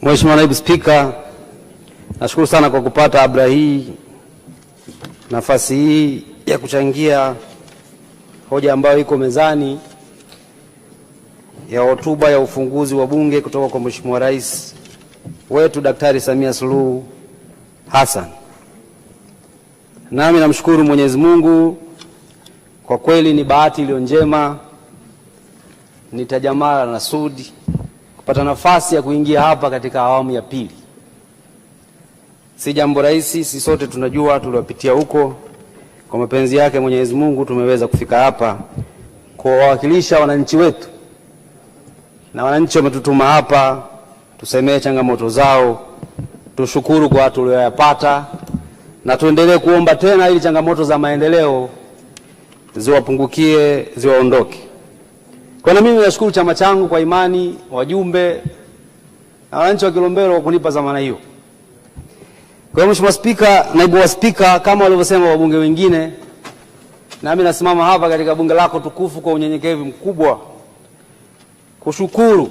Mheshimiwa Naibu Spika, nashukuru sana kwa kupata abra hii, nafasi hii ya kuchangia hoja ambayo iko mezani ya hotuba ya ufunguzi wa Bunge kutoka kwa Mheshimiwa Rais wetu Daktari Samia Suluhu Hassan. Nami namshukuru Mwenyezi Mungu, kwa kweli ni bahati iliyo njema, ni tajamala na sudi kupata nafasi ya kuingia hapa katika awamu ya pili. Si jambo rahisi, si sote tunajua tuliwapitia huko. Kwa mapenzi yake Mwenyezi Mungu tumeweza kufika hapa kuwawakilisha wananchi wetu, na wananchi wametutuma hapa tusemee changamoto zao, tushukuru kwa tulioyapata, na tuendelee kuomba tena ili changamoto za maendeleo ziwapungukie, ziwaondoke. Kwa mimi nashukuru chama changu kwa imani, wajumbe na wananchi wa Kilombero kwa kunipa dhamana hiyo. Kwa Mheshimiwa Spika, Naibu wa Spika, kama walivyosema wabunge wengine, nami nasimama hapa katika bunge lako tukufu kwa unyenyekevu mkubwa kushukuru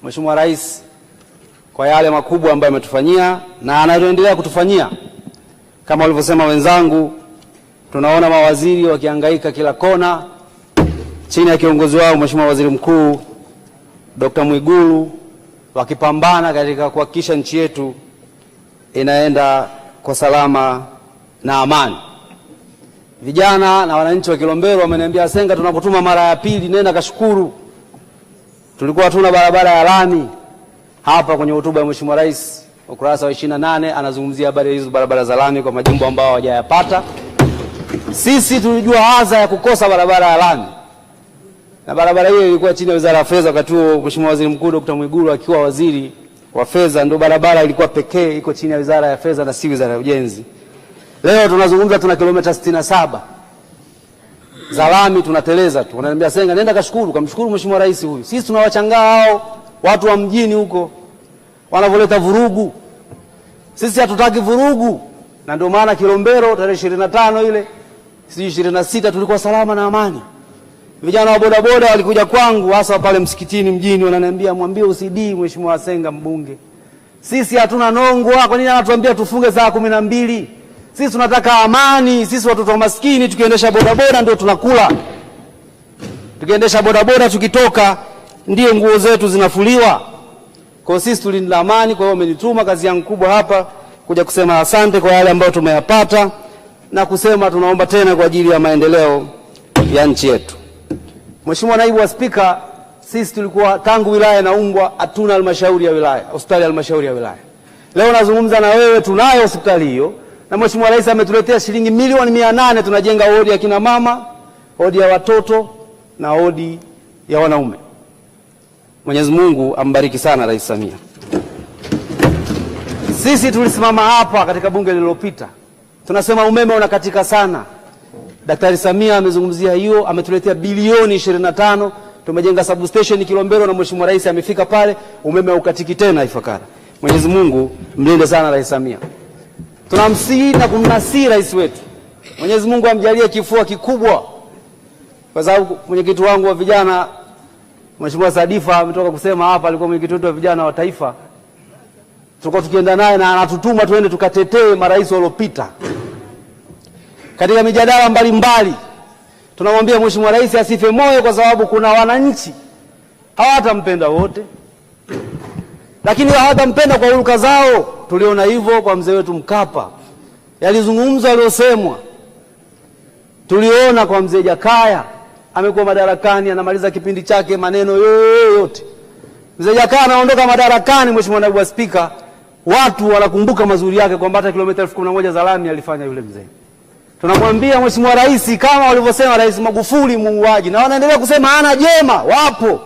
Mheshimiwa Rais kwa yale makubwa ambayo ametufanyia na anaendelea kutufanyia. Kama walivyosema wenzangu, tunaona mawaziri wakihangaika kila kona chini ya kiongozi wao Mheshimiwa Waziri Mkuu Dr. Mwigulu, wakipambana katika kuhakikisha nchi yetu inaenda kwa salama na amani. Vijana na wananchi wa Kilombero wameniambia, Senga, tunakutuma mara ya pili, nenda kashukuru. Tulikuwa tuna barabara ya lami. Hapa kwenye hotuba ya Mheshimiwa Rais ukurasa wa 28 anazungumzia habari hizo barabara za lami kwa majimbo ambao hawajayapata. Sisi tulijua adha ya kukosa barabara ya lami, na barabara hiyo ilikuwa chini ya Wizara ya Fedha wakati huo Mheshimiwa Waziri Mkuu Dr. Mwigulu akiwa waziri wa fedha, ndio barabara ilikuwa pekee iko chini ya Wizara ya Fedha na si Wizara ya Ujenzi. Leo tunazungumza tuna kilomita 67 za lami tunateleza tu. Wananiambia, Senga, nenda kashukuru, kamshukuru Mheshimiwa Rais huyu. Sisi tunawachangaa hao watu wa mjini huko wanavoleta vurugu. Sisi hatutaki vurugu, na ndio maana Kilombero tarehe 25 ile 26 tulikuwa salama na amani. Vijana wa bodaboda walikuja kwangu hasa pale msikitini mjini, wananiambia, mwambie UCD Mheshimiwa Senga mbunge, sisi hatuna nongwa, kwa nini anatuambia tufunge saa 12? Sisi tunataka amani. Sisi watoto wa maskini tukiendesha bodaboda ndio tunakula. Tukiendesha bodaboda tukitoka ndio nguo zetu zinafuliwa. Kwa sisi tulinda amani. Kwa hiyo umenituma, kazi yangu kubwa hapa kuja kusema asante kwa yale ambayo tumeyapata na kusema tunaomba tena kwa ajili ya maendeleo ya nchi yetu. Mheshimiwa Naibu wa Spika, sisi tulikuwa tangu wilaya inaungwa hatuna halmashauri ya wilaya, hospitali ya halmashauri ya wilaya. Leo nazungumza na wewe, tunayo hospitali hiyo, na Mheshimiwa Rais ametuletea shilingi milioni 800, tunajenga wodi ya kina mama, wodi ya watoto na wodi ya wanaume. Mwenyezi Mungu ambariki sana Rais Samia. Sisi tulisimama hapa katika bunge lililopita tunasema umeme unakatika sana. Daktari Samia amezungumzia hiyo, ametuletea bilioni 25, tumejenga substation Kilombero na Mheshimiwa Rais amefika pale, umeme ukatiki tena Ifakara. Mwenyezi Mungu mlinde sana Rais Samia. Tunamsihi na kumnasihi rais wetu, Mwenyezi Mungu amjalie kifua kikubwa, kwa sababu mwenyekiti wangu wa vijana Mheshimiwa Sadifa ametoka kusema hapa, alikuwa mwenyekiti wetu wa vijana wa taifa, tulikuwa tukienda naye na anatutuma tuende tukatetee marais waliopita katika mijadala mbalimbali. Tunamwambia Mheshimiwa Rais asife moyo, kwa sababu kuna wananchi hawatampenda wote, lakini hawatampenda kwa huruka zao. Tuliona hivyo kwa mzee wetu Mkapa, yalizungumzwa aliosemwa. Tuliona kwa mzee Jakaya, amekuwa madarakani, anamaliza kipindi chake, maneno yote. Mzee Jakaya anaondoka madarakani, Mheshimiwa Naibu wa Spika, watu wanakumbuka mazuri yake kwamba hata kilomita 11,000 za lami alifanya yule mzee. Tunamwambia Mheshimiwa Rais, kama walivyosema Rais Magufuli muuaji, na wanaendelea kusema hana jema, wapo.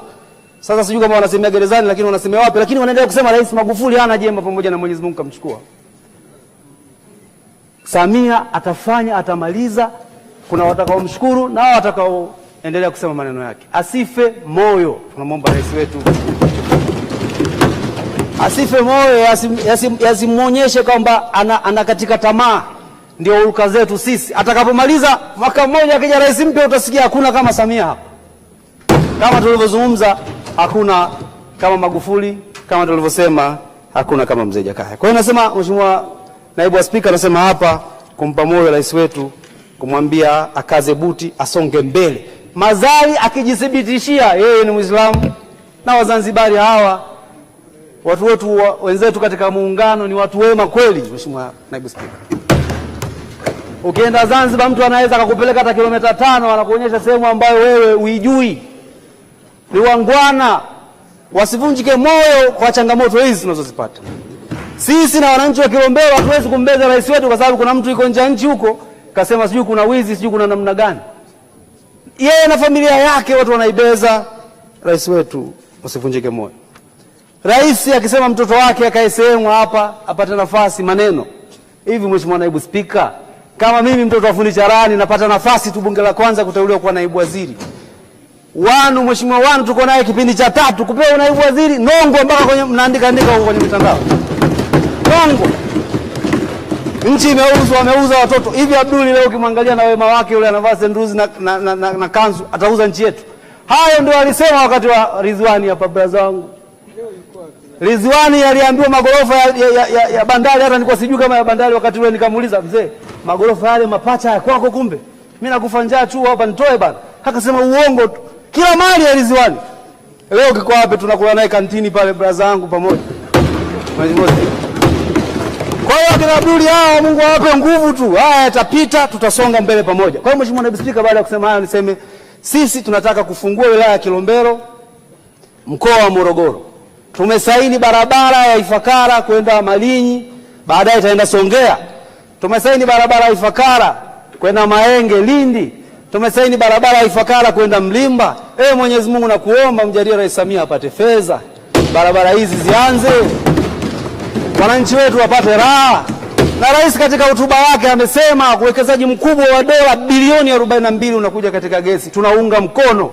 Sasa sijui kama wanasemea gerezani, lakini wanasemea wapi, lakini wanaendelea kusema Rais Magufuli hana jema, pamoja na Mwenyezi Mungu kamchukua. Samia atafanya, atamaliza. Kuna watakaomshukuru na watakaoendelea kusema maneno yake. Asife moyo. Tunamwomba rais wetu asife moyo, yasimuonyeshe kwamba ana katika tamaa. Ndio huruka zetu sisi. Atakapomaliza mwaka mmoja akija rais mpya, utasikia hakuna kama Samia hapa. Kama tulivyozungumza, hakuna kama Magufuli, kama tulivyosema, hakuna kama mzee Jakaya. Kwa hiyo nasema, Mheshimiwa Naibu wa Spika, nasema hapa kumpa moyo rais wetu, kumwambia akaze buti, asonge mbele. Mazali akijithibitishia yeye ni Muislamu, na Wazanzibari hawa watu wetu wenzetu katika muungano ni watu wema kweli. Mheshimiwa Naibu Spika, ukienda Zanzibar mtu anaweza akakupeleka hata kilomita 5 anakuonyesha sehemu ambayo wewe uijui. Ni wangwana, wasivunjike moyo kwa changamoto hizi tunazozipata. Sisi na wananchi wa Kilombero hatuwezi kumbeza rais wetu kwa sababu kuna mtu yuko nje nchi huko kasema sijui kuna wizi, sijui kuna namna gani. Yeye na familia yake watu wanaibeza rais wetu, usivunjike moyo. Rais akisema mtoto wake akae sehemu hapa apate nafasi maneno. Hivi Mheshimiwa Naibu Spika, kama mimi mtoto wa fundi charani napata nafasi tu bunge la kwanza kuteuliwa kuwa naibu waziri. Mheshimiwa tuko naye kipindi cha 3 kupewa naibu waziri, nongo mpaka kwenye mnaandika huko kwenye mitandao. Nongo. Nchi wameuza watoto. Hivi Abduli leo ukimwangalia na wema wake yule anavaa senduzi na kanzu, atauza nchi yetu. Hayo ndio alisema wakati wa Ridhiwani hapa brother wangu. Ridhiwani aliambiwa magorofa ya bandari, hata nilikuwa sijui kama ya bandari wakati ule, nikamuuliza mzee, magorofa yale mapacha ya kwako kumbe? Mimi nakufa njaa tu hapa nitoe bana. Akasema uongo tu. Kila mali ya Ridhiwani. Leo kiko wapi tunakula naye kantini pale brother wangu pamoja. Kwa hiyo akina Abduli hao Mungu awape nguvu tu. Haya yatapita, tutasonga mbele pamoja. Kwa hiyo Mheshimiwa Naibu Spika, baada ya kusema hayo niseme sisi tunataka kufungua wilaya ya Kilombero, mkoa wa Morogoro. Tumesaini barabara ya Ifakara kwenda Malinyi, baadaye itaenda Songea. Tumesaini barabara ya Ifakara kwenda Maenge, Lindi. Tumesaini barabara ya Ifakara kwenda Mlimba. Mwenyezi Mungu nakuomba mjalie Rais Samia apate fedha. Barabara hizi zianze. Wananchi wetu wapate raha. Na rais katika hotuba yake amesema uwekezaji mkubwa wa dola bilioni 42 unakuja katika gesi. Tunaunga mkono.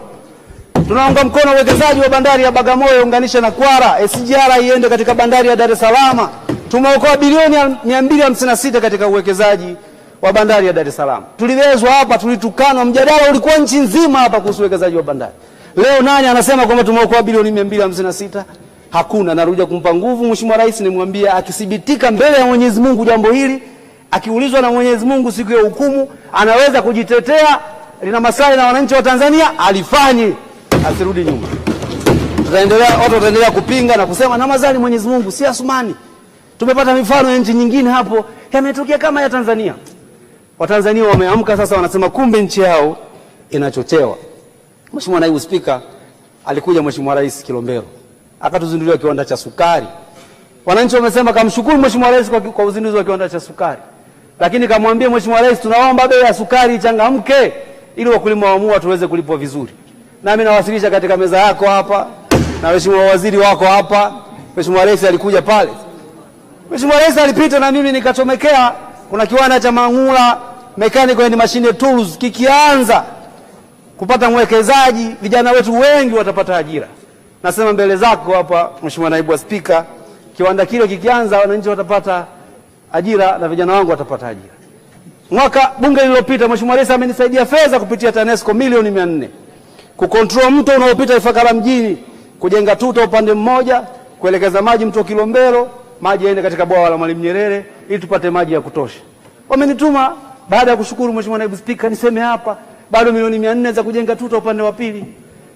Tunaunga mkono uwekezaji wa bandari ya Bagamoyo unganisha na Kwara, SGR iende katika bandari ya Dar es Salaam. Tumeokoa bilioni 256 katika uwekezaji wa bandari ya Dar es Salaam. Tuliwezwa hapa, tulitukanwa, mjadala ulikuwa nchi nzima hapa kuhusu uwekezaji wa bandari. Leo nani anasema kwamba tumeokoa bilioni 256? Hakuna. Narudia kumpa nguvu Mheshimiwa Rais, nimwambia akithibitika mbele ya Mwenyezi Mungu jambo hili, akiulizwa na Mwenyezi Mungu siku ya hukumu, anaweza kujitetea, lina maslahi na wananchi wa Tanzania, alifanye, asirudi nyuma. Watu wataendelea kupinga na kusema na mazali Mwenyezi Mungu si Asumani. Tumepata mifano ya nchi nyingine hapo yametokea kama ya Tanzania. Watanzania wameamka sasa, wanasema kumbe nchi yao inachochewa. Mheshimiwa Naibu Spika, alikuja Mheshimiwa Rais Kilombero, akatuzindulia kiwanda cha sukari. Wananchi wamesema kamshukuru Mheshimiwa Rais kwa uzinduzi wa kiwanda cha sukari. Lakini kamwambia Mheshimiwa Rais, tunaomba bei ya sukari ichangamke ili wakulima wa mua tuweze kulipwa vizuri. Nami nawasilisha katika meza yako hapa, na Mheshimiwa waziri wako hapa. Mheshimiwa Rais alikuja pale. Mheshimiwa Rais alipita na mimi nikachomekea, kuna kiwanda cha Mangula Mechanical and Machine Tools kikianza kupata mwekezaji, vijana wetu wengi watapata ajira. Nasema mbele zako hapa Mheshimiwa Naibu wa Spika, kiwanda kile kikianza wananchi watapata ajira na vijana wangu watapata ajira. Mwaka bunge lililopita Mheshimiwa Rais amenisaidia fedha kupitia TANESCO milioni 400 kukontrol mto unaopita Ifakara mjini, kujenga tuta upande mmoja, kuelekeza maji mto Kilombero, maji yaende katika bwawa la Mwalimu Nyerere ili tupate maji ya kutosha. Wamenituma baada ya kushukuru Mheshimiwa Naibu Spika niseme hapa bado milioni 400 za kujenga tuta upande wa pili.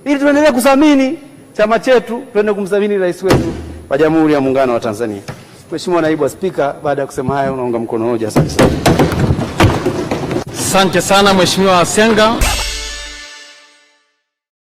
Ili tuendelee kudhamini chama chetu, tuende kumdhamini rais wetu wa Jamhuri ya Muungano wa Tanzania. Mheshimiwa Naibu wa Spika, baada ya kusema haya unaunga mkono hoja. Asante sana. Asante sana Mheshimiwa Asenga.